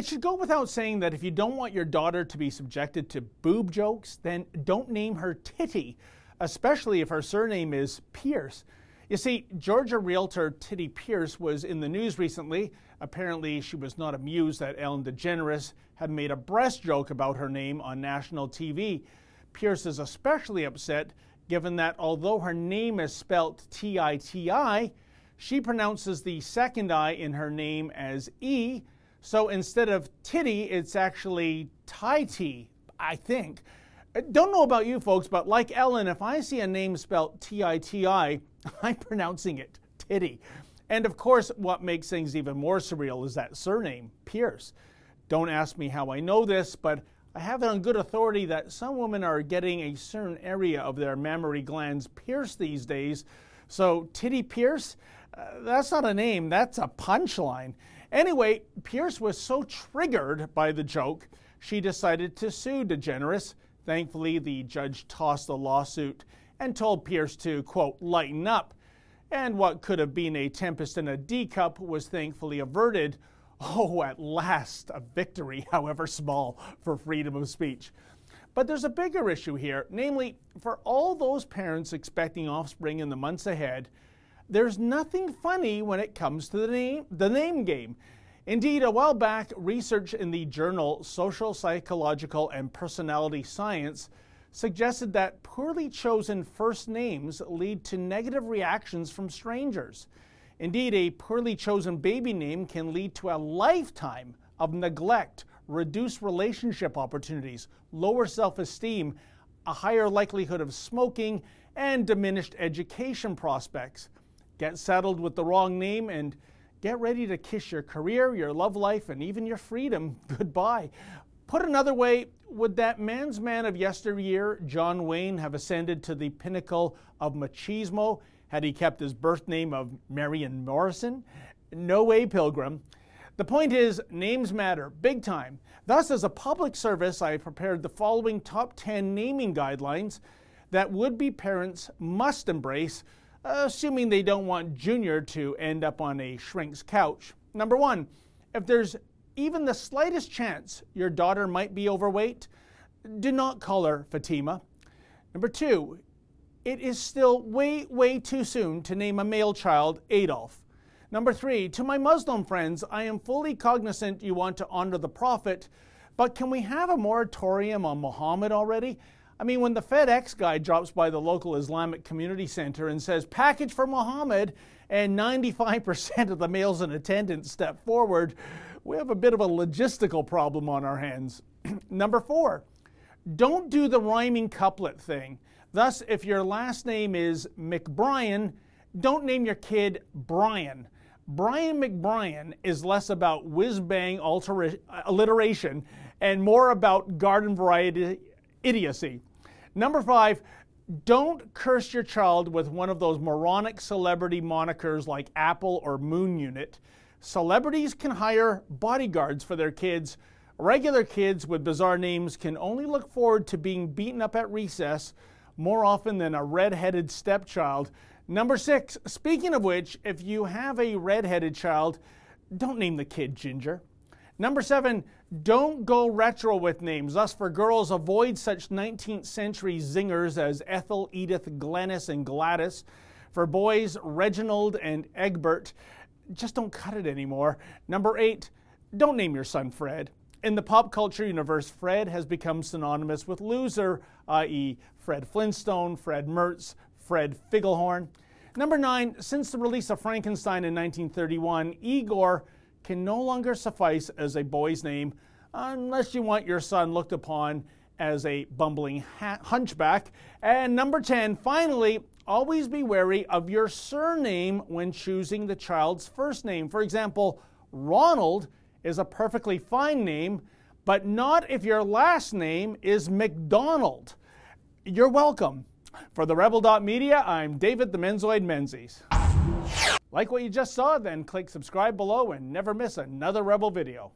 It should go without saying that if you don't want your daughter to be subjected to boob jokes, then don't name her Titty, especially if her surname is Pierce. You see, Georgia realtor Titty Pierce was in the news recently. Apparently, she was not amused that Ellen DeGeneres had made a breast joke about her name on national TV. Pierce is especially upset given that although her name is spelt T-I-T-I, she pronounces the second I in her name as E. So instead of titty, it's actually tie-tea, I think. Don't know about you folks, but like Ellen, if I see a name spelled T-I-T-I, I'm pronouncing it titty. And of course, what makes things even more surreal is that surname, Pierce. Don't ask me how I know this, but I have it on good authority that some women are getting a certain area of their mammary glands pierced these days. So Titty Pierce, that's not a name, that's a punchline. Anyway, Pierce was so triggered by the joke, she decided to sue DeGeneres. Thankfully, the judge tossed the lawsuit and told Pierce to, quote, lighten up. And what could have been a tempest in a teacup was thankfully averted. Oh, at last, a victory, however small, for freedom of speech. But there's a bigger issue here, namely, for all those parents expecting offspring in the months ahead, there's nothing funny when it comes to the name game. Indeed, a while back, research in the journal Social, Psychological, and Personality Science suggested that poorly chosen first names lead to negative reactions from strangers. Indeed, a poorly chosen baby name can lead to a lifetime of neglect, reduced relationship opportunities, lower self-esteem, a higher likelihood of smoking, and diminished education prospects. Get settled with the wrong name and get ready to kiss your career, your love life, and even your freedom goodbye. Put another way, would that man's man of yesteryear, John Wayne, have ascended to the pinnacle of machismo had he kept his birth name of Marion Morrison? No way, Pilgrim. The point is, names matter, big time. Thus, as a public service, I prepared the following top 10 naming guidelines that would-be parents must embrace, assuming they don't want Junior to end up on a shrink's couch. Number 1, if there's even the slightest chance your daughter might be overweight, do not call her Fatima. Number 2, it is still way too soon to name a male child Adolf. Number 3, to my Muslim friends, I am fully cognizant you want to honor the Prophet, but can we have a moratorium on Muhammad already? I mean, when the FedEx guy drops by the local Islamic community center and says, package for Muhammad, and 95% of the males in attendance step forward, we have a bit of a logistical problem on our hands. Number 4, don't do the rhyming couplet thing. Thus, if your last name is McBrien, don't name your kid Brian. Brian McBrien is less about whiz-bang alliteration and more about garden variety idiocy. Number 5, don't curse your child with one of those moronic celebrity monikers like Apple or Moon Unit. Celebrities can hire bodyguards for their kids. Regular kids with bizarre names can only look forward to being beaten up at recess more often than a red-headed stepchild. Number 6, speaking of which, if you have a red-headed child, don't name the kid Ginger. Number 7, don't go retro with names. Thus, for girls, avoid such 19th century zingers as Ethel, Edith, Glenys, and Gladys. For boys, Reginald and Egbert. Just don't cut it anymore. Number 8, don't name your son Fred. In the pop culture universe, Fred has become synonymous with loser, i.e. Fred Flintstone, Fred Mertz, Fred Figglehorn. Number 9, since the release of Frankenstein in 1931, Igor can no longer suffice as a boy's name unless you want your son looked upon as a bumbling hunchback. And number 10, finally, always be wary of your surname when choosing the child's first name. For example, Ronald is a perfectly fine name, but not if your last name is McDonald. You're welcome. For the Rebel.media, I'm David the Menzoid Menzies. Like what you just saw? Then click subscribe below and never miss another Rebel video.